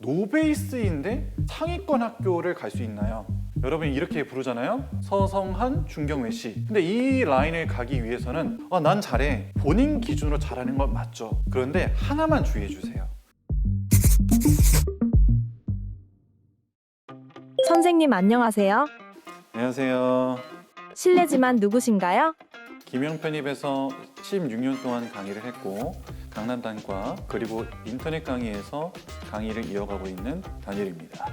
노베이스인데 상위권 학교를 갈 수 있나요? 여러분이 이렇게 부르잖아요. 서성한, 중경외시. 근데 이 라인을 가기 위해서는 난 잘해. 본인 기준으로 잘하는 건 맞죠. 그런데 하나만 주의해 주세요. 선생님 안녕하세요. 안녕하세요. 실례지만 누구신가요? 김영편입에서 16년 동안 강의를 했고 강남단과 그리고 인터넷 강의에서 강의를 이어가고 있는 다니엘입니다.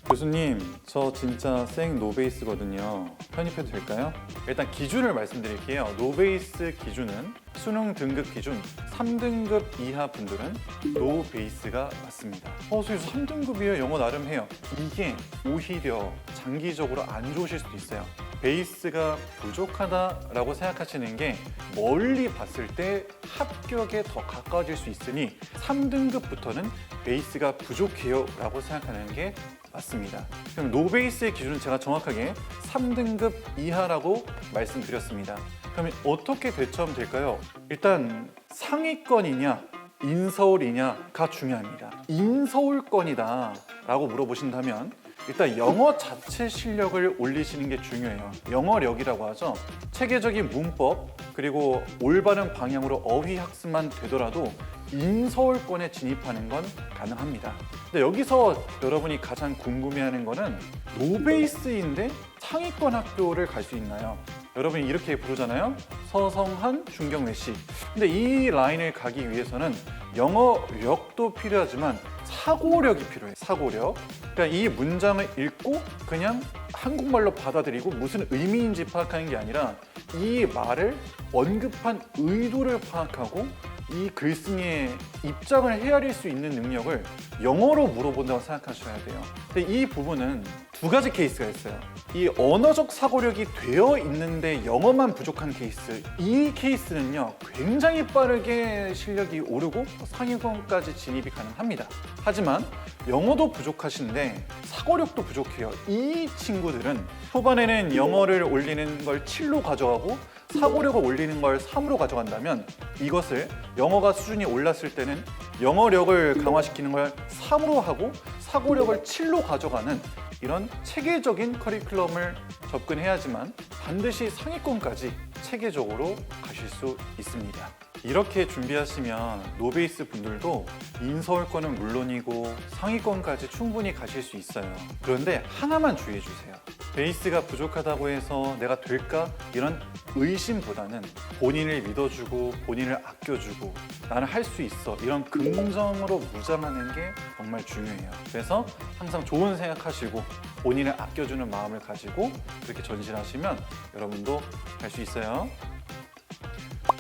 교수님, 저 진짜 생 노베이스거든요. 편입해도 될까요? 일단 기준을 말씀드릴게요. 노베이스 기준은 수능 등급 기준 3등급 이하 분들은 노베이스가 맞습니다. 선생님 3등급이에요. 영어 나름 해요. 이게 오히려 장기적으로 안 좋으실 수도 있어요. 베이스가 부족하다라고 생각하시는 게 멀리 봤을 때 합격에 더 가까워질 수 있으니 3등급부터는 베이스가 부족해요 라고 생각하는 게 맞습니다. 그럼 노베이스의 기준은 제가 정확하게 3등급 이하라고 말씀드렸습니다. 그러면 어떻게 대처하면 될까요? 일단 상위권이냐 인서울이냐가 중요합니다. 인서울권이다 라고 물어보신다면 일단 영어 자체 실력을 올리시는 게 중요해요. 영어력이라고 하죠. 체계적인 문법 그리고 올바른 방향으로 어휘 학습만 되더라도 인서울권에 진입하는 건 가능합니다. 근데 여기서 여러분이 가장 궁금해하는 거는 노베이스인데 상위권 학교를 갈 수 있나요? 여러분이 이렇게 부르잖아요. 서성한, 중경외시. 근데 이 라인을 가기 위해서는 영어력도 필요하지만 사고력이 필요해요. 사고력. 그러니까 이 문장을 읽고 그냥 한국말로 받아들이고 무슨 의미인지 파악하는 게 아니라 이 말을 언급한 의도를 파악하고 이 글쓴이의 입장을 헤아릴 수 있는 능력을 영어로 물어본다고 생각하셔야 돼요. 근데 이 부분은 두 가지 케이스가 있어요. 이 언어적 사고력이 되어 있는데 영어만 부족한 케이스. 이 케이스는요, 굉장히 빠르게 실력이 오르고 상위권까지 진입이 가능합니다. 하지만 영어도 부족하신데 사고력도 부족해요. 이 친구들은 초반에는 영어를 올리는 걸 7로 가져가고 사고력을 올리는 걸 3으로 가져간다면 이것을 영어가 수준이 올랐을 때는 영어력을 강화시키는 걸 3으로 하고 사고력을 7로 가져가는 이런 체계적인 커리큘럼을 접근해야지만 반드시 상위권까지 체계적으로 가실 수 있습니다. 이렇게 준비하시면 노베이스 분들도 인서울권은 물론이고 상위권까지 충분히 가실 수 있어요. 그런데 하나만 주의해 주세요. 베이스가 부족하다고 해서 내가 될까? 이런 의심보다는 본인을 믿어주고 본인을 아껴주고 나는 할 수 있어 이런 긍정으로 무장하는 게 정말 중요해요. 그래서 항상 좋은 생각하시고 본인을 아껴주는 마음을 가지고 그렇게 전진하시면 여러분도 할 수 있어요.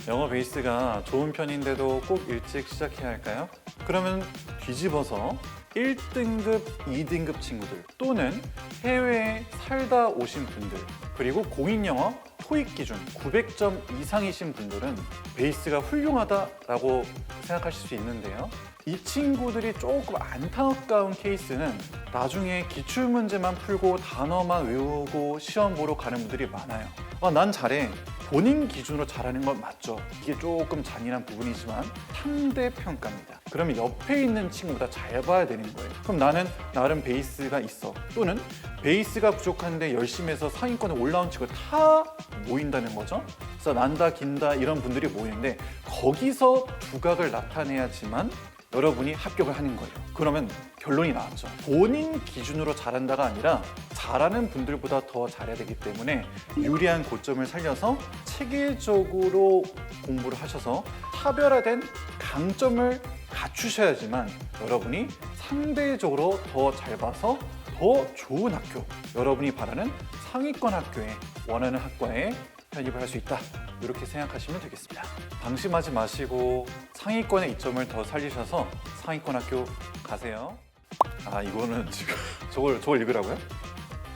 영어 베이스가 좋은 편인데도 꼭 일찍 시작해야 할까요? 그러면 뒤집어서 1등급, 2등급 친구들 또는 해외에 살다 오신 분들 그리고 공인영어 토익 기준 900점 이상이신 분들은 베이스가 훌륭하다라고 생각하실 수 있는데요. 이 친구들이 조금 안타까운 케이스는 나중에 기출문제만 풀고 단어만 외우고 시험 보러 가는 분들이 많아요. 난 잘해. 본인 기준으로 잘하는 건 맞죠. 이게 조금 잔인한 부분이지만 상대평가입니다. 그러면 옆에 있는 친구보다 잘 봐야 되는 거예요. 그럼 나는 나름 베이스가 있어. 또는 베이스가 부족한데 열심히 해서 상위권에 올라온 친구가 다 모인다는 거죠. 그래서 난다 긴다 이런 분들이 모이는데 거기서 두각을 나타내야지만 여러분이 합격을 하는 거예요. 그러면 결론이 나왔죠. 본인 기준으로 잘한다가 아니라 잘하는 분들보다 더 잘해야 되기 때문에 유리한 고점을 살려서 체계적으로 공부를 하셔서 차별화된 강점을 갖추셔야지만 여러분이 상대적으로 더 잘 봐서 더 좋은 학교, 여러분이 바라는 상위권 학교에 원하는 학과에 편입을 할 수 있다. 이렇게 생각하시면 되겠습니다. 방심하지 마시고 상위권의 이점을 더 살리셔서 상위권 학교 가세요. 이거는 지금 저걸 읽으라고요?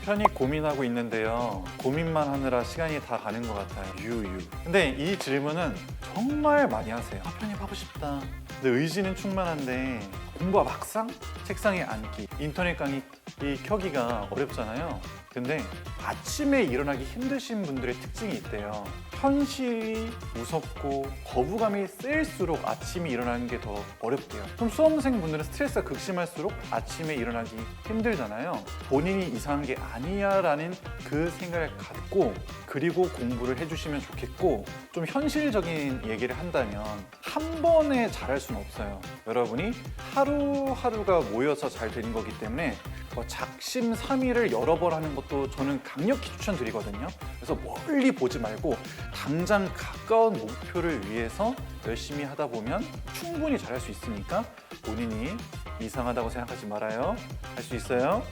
편입 고민하고 있는데요. 고민만 하느라 시간이 다 가는 것 같아요. 유유. 근데 이 질문은 정말 많이 하세요. 편입하고 싶다. 근데 의지는 충만한데 공부가 막상 책상에 앉기, 인터넷 강의 켜기가 어렵잖아요. 근데 아침에 일어나기 힘드신 분들의 특징이 있대요. 현실이 무섭고 거부감이 세일수록 아침에 일어나는 게 더 어렵대요. 그럼 수험생 분들은 스트레스가 극심할수록 아침에 일어나기 힘들잖아요. 본인이 이상한 게 아니야 라는 그 생각을 갖고 그리고 공부를 해주시면 좋겠고, 좀 현실적인 얘기를 한다면 한 번에 잘할 수는 없어요. 여러분이 하루하루가 모여서 잘 되는 거기 때문에 작심삼일을 여러 번 하는 것도 저는 강력히 추천드리거든요. 그래서 멀리 보지 말고 당장 가까운 목표를 위해서 열심히 하다 보면 충분히 잘할 수 있으니까 본인이 이상하다고 생각하지 말아요. 할 수 있어요.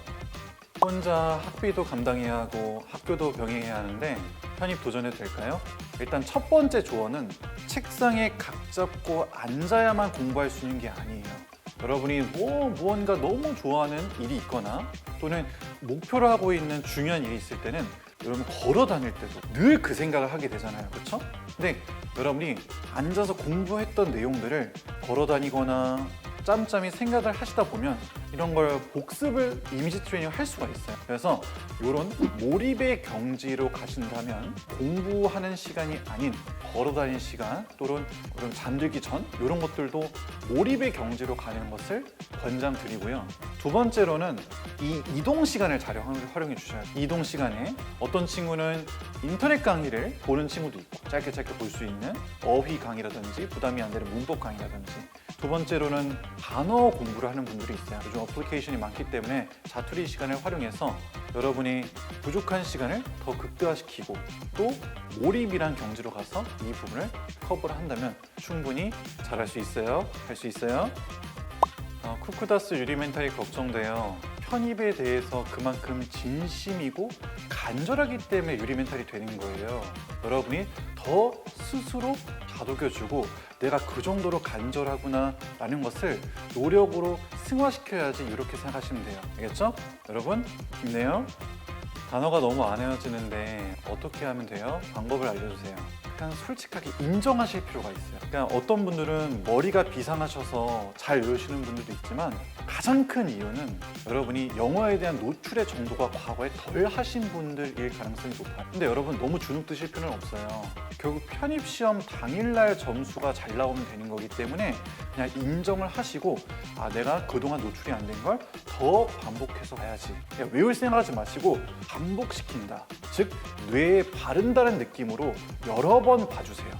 혼자 학비도 감당해야 하고 학교도 병행해야 하는데 편입 도전해도 될까요? 일단 첫 번째 조언은 책상에 각 잡고 앉아야만 공부할 수 있는 게 아니에요. 여러분이 무언가 너무 좋아하는 일이 있거나 또는 목표로 하고 있는 중요한 일이 있을 때는 여러분 걸어 다닐 때도 늘 그 생각을 하게 되잖아요. 그렇죠? 근데 여러분이 앉아서 공부했던 내용들을 걸어 다니거나 짬짬이 생각을 하시다 보면 이런 걸 복습을 이미지 트레이닝을 할 수가 있어요. 그래서 이런 몰입의 경지로 가신다면 공부하는 시간이 아닌 걸어 다니는 시간 또는 그런 잠들기 전 이런 것들도 몰입의 경지로 가는 것을 권장드리고요. 두 번째로는 이 이동 시간을 잘 활용해 주셔야 돼요. 이동 시간에 어떤 친구는 인터넷 강의를 보는 친구도 있고 짧게 볼 수 있는 어휘 강의라든지 부담이 안 되는 문법 강의라든지, 두 번째로는 단어 공부를 하는 분들이 있어요. 요즘 어플리케이션이 많기 때문에 자투리 시간을 활용해서 여러분이 부족한 시간을 더 극대화시키고 또 몰입이란 경지로 가서 이 부분을 커버를 한다면 충분히 잘할 수 있어요. 할 수 있어요. 쿠쿠다스 유리멘탈이 걱정돼요. 편입에 대해서 그만큼 진심이고 간절하기 때문에 유리멘탈이 되는 거예요. 여러분이 더 스스로 다독여주고 내가 그 정도로 간절하구나 라는 것을 노력으로 승화시켜야지 이렇게 생각하시면 돼요. 알겠죠? 여러분 힘내요. 단어가 너무 안 외워지는데 어떻게 하면 돼요? 방법을 알려주세요. 약간 솔직하게 인정하실 필요가 있어요. 그러니까 어떤 분들은 머리가 비상하셔서 잘 외우시는 분들도 있지만 가장 큰 이유는 여러분이 영어에 대한 노출의 정도가 과거에 덜 하신 분들일 가능성이 높아요. 근데 여러분 너무 주눅 드실 필요는 없어요. 결국 편입시험 당일날 점수가 잘 나오면 되는 거기 때문에 그냥 인정을 하시고 내가 그동안 노출이 안 된 걸 더 반복해서 가야지. 그냥 외울 생각하지 마시고 반복시킨다. 즉 뇌에 바른다는 느낌으로 여러 번 봐주세요.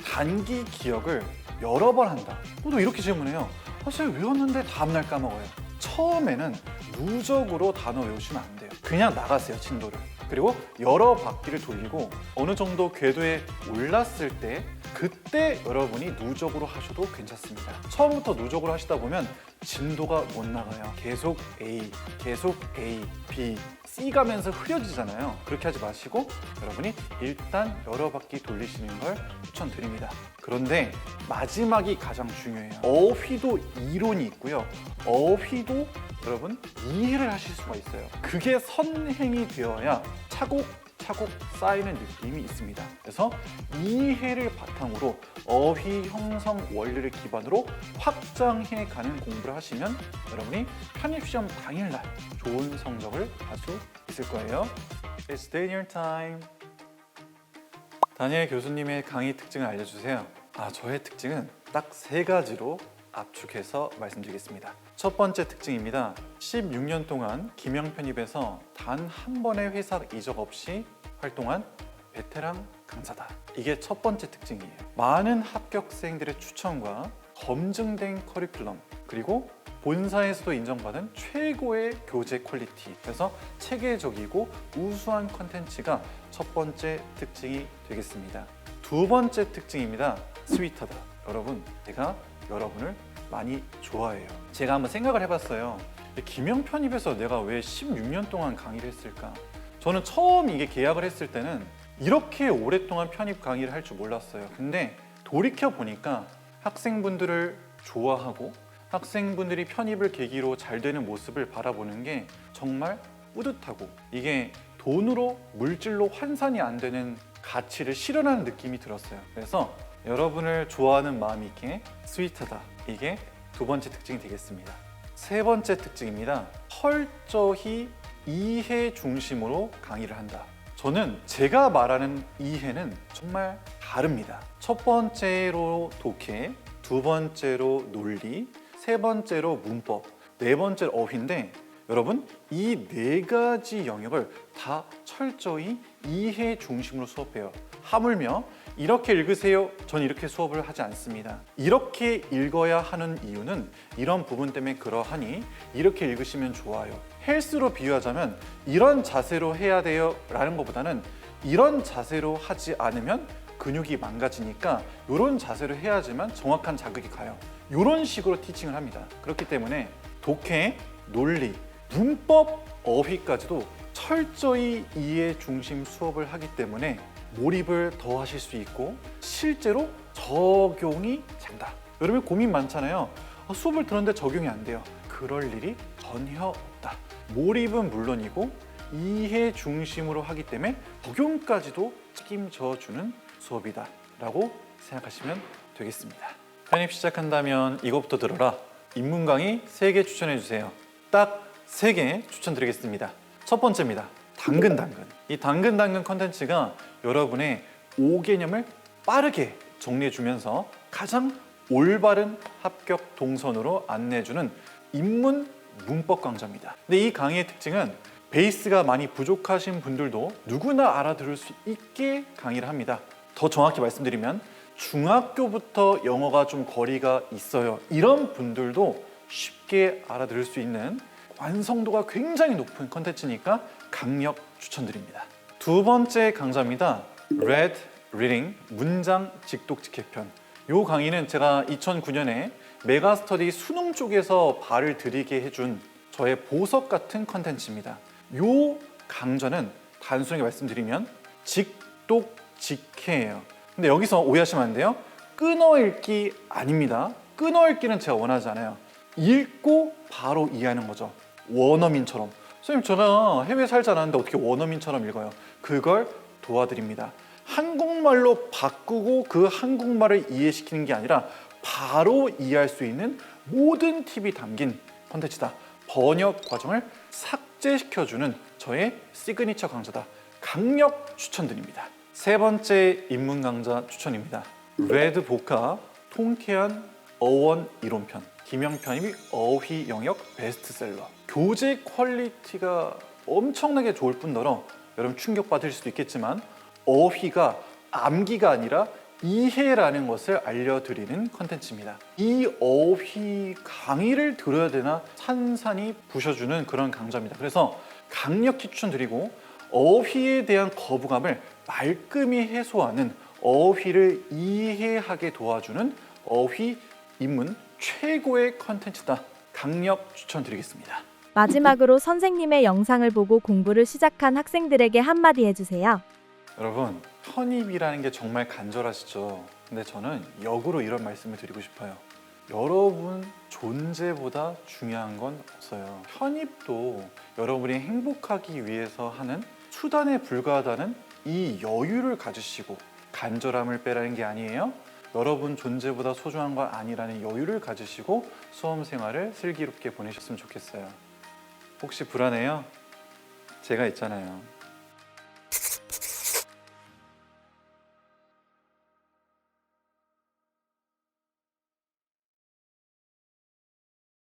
단기 기억을 여러 번 한다. 또 이렇게 질문해요. 사실 외웠는데 다음날 까먹어요. 처음에는 누적으로 단어 외우시면 안 돼요. 그냥 나가세요, 진도를. 그리고 여러 바퀴를 돌리고 어느 정도 궤도에 올랐을 때 그때 여러분이 누적으로 하셔도 괜찮습니다. 처음부터 누적으로 하시다 보면 진도가 못 나가요. 계속 A, 계속 A, B, C 가면서 흐려지잖아요. 그렇게 하지 마시고 여러분이 일단 여러 바퀴 돌리시는 걸 추천드립니다. 그런데 마지막이 가장 중요해요. 어휘도 이론이 있고요. 어휘도 여러분 이해를 하실 수가 있어요. 그게 선행이 되어야 차곡차곡 쌓이는 느낌이 있습니다. 그래서 이해를 바탕으로 어휘 형성 원리를 기반으로 확장해 가는 공부를 하시면 여러분이 편입시험 당일날 좋은 성적을 받을 수 있을 거예요. It's dinner time. 다니엘 교수님의 강의 특징을 알려주세요. 저의 특징은 딱 3가지로 압축해서 말씀드리겠습니다. 첫 번째 특징입니다. 16년 동안 김영 편입에서 단 한 번의 회사 이적 없이 활동한 베테랑 강사다. 이게 첫 번째 특징이에요. 많은 합격생들의 추천과 검증된 커리큘럼, 그리고 본사에서도 인정받은 최고의 교재 퀄리티. 그래서 체계적이고 우수한 컨텐츠가 첫 번째 특징이 되겠습니다. 두 번째 특징입니다. 스윗하다. 여러분, 제가 여러분을 많이 좋아해요. 제가 한번 생각을 해봤어요. 김영 편입에서 내가 왜 16년 동안 강의를 했을까? 저는 처음 이게 계약을 했을 때는 이렇게 오랫동안 편입 강의를 할 줄 몰랐어요. 근데 돌이켜 보니까 학생분들을 좋아하고 학생분들이 편입을 계기로 잘 되는 모습을 바라보는 게 정말 뿌듯하고, 이게 돈으로 물질로 환산이 안 되는 가치를 실현하는 느낌이 들었어요. 그래서 여러분을 좋아하는 마음이 있기에 스윗하다. 이게 두 번째 특징이 되겠습니다. 세 번째 특징입니다. 철저히 이해 중심으로 강의를 한다. 저는 제가 말하는 이해는 정말 다릅니다. 첫 번째로 독해, 두 번째로 논리, 세 번째로 문법, 네 번째로 어휘인데 여러분 이 네 가지 영역을 다 철저히 이해 중심으로 수업해요. 하물며 이렇게 읽으세요. 저는 이렇게 수업을 하지 않습니다. 이렇게 읽어야 하는 이유는 이런 부분 때문에 그러하니 이렇게 읽으시면 좋아요. 헬스로 비유하자면 이런 자세로 해야 돼요 라는 것보다는 이런 자세로 하지 않으면 근육이 망가지니까 이런 자세로 해야지만 정확한 자극이 가요. 이런 식으로 티칭을 합니다. 그렇기 때문에 독해, 논리, 문법, 어휘까지도 철저히 이해 중심 수업을 하기 때문에 몰입을 더 하실 수 있고 실제로 적용이 된다. 여러분 고민 많잖아요. 수업을 들었는데 적용이 안 돼요. 그럴 일이 전혀 없다. 몰입은 물론이고 이해 중심으로 하기 때문에 적용까지도 책임져 주는 수업이다 라고 생각하시면 되겠습니다. 편입 시작한다면 이것부터 들어라. 입문 강의 3개 추천해 주세요. 딱 3개 추천드리겠습니다. 첫 번째입니다. 당근당근. 이 당근당근 컨텐츠가 여러분의 5개념을 빠르게 정리해주면서 가장 올바른 합격 동선으로 안내해주는 입문 문법 강좌입니다. 근데 이 강의의 특징은 베이스가 많이 부족하신 분들도 누구나 알아들을 수 있게 강의를 합니다. 더 정확히 말씀드리면 중학교부터 영어가 좀 거리가 있어요. 이런 분들도 쉽게 알아들을 수 있는 완성도가 굉장히 높은 컨텐츠니까 강력 추천드립니다. 두 번째 강좌입니다. Read Reading 문장 직독 직해편. 이 강의는 제가 2009년에 메가스터디 수능 쪽에서 발을 들이게 해준 저의 보석 같은 컨텐츠입니다. 이 강좌는 단순하게 말씀드리면 직독 직해예요. 근데 여기서 오해하시면 안 돼요. 끊어읽기 아닙니다. 끊어읽기는 제가 원하지 않아요. 읽고 바로 이해하는 거죠. 원어민처럼. 선생님 저는 해외 살지 않았는데 어떻게 원어민처럼 읽어요? 그걸 도와드립니다. 한국말로 바꾸고 그 한국말을 이해시키는 게 아니라 바로 이해할 수 있는 모든 팁이 담긴 콘텐츠다. 번역 과정을 삭제시켜주는 저의 시그니처 강좌다. 강력 추천드립니다. 세 번째 입문 강좌 추천입니다. 레드 보카 통쾌한 어원 이론편. 김영편이 어휘 영역 베스트셀러. 교재 퀄리티가 엄청나게 좋을 뿐더러 여러분 충격받을 수도 있겠지만 어휘가 암기가 아니라 이해라는 것을 알려드리는 컨텐츠입니다. 이 어휘 강의를 들어야 되나 산산이 부셔주는 그런 강좌입니다. 그래서 강력히 추천드리고 어휘에 대한 거부감을 말끔히 해소하는 어휘를 이해하게 도와주는 어휘 입문 최고의 컨텐츠다. 강력 추천드리겠습니다. 마지막으로 선생님의 영상을 보고 공부를 시작한 학생들에게 한마디 해주세요. 여러분 편입이라는 게 정말 간절하시죠. 근데 저는 역으로 이런 말씀을 드리고 싶어요. 여러분 존재보다 중요한 건 없어요. 편입도 여러분이 행복하기 위해서 하는 수단에 불과하다는 이 여유를 가지시고 간절함을 빼라는 게 아니에요. 여러분 존재보다 소중한 건 아니라는 여유를 가지시고 수험 생활을 슬기롭게 보내셨으면 좋겠어요. 혹시 불안해요? 제가 있잖아요.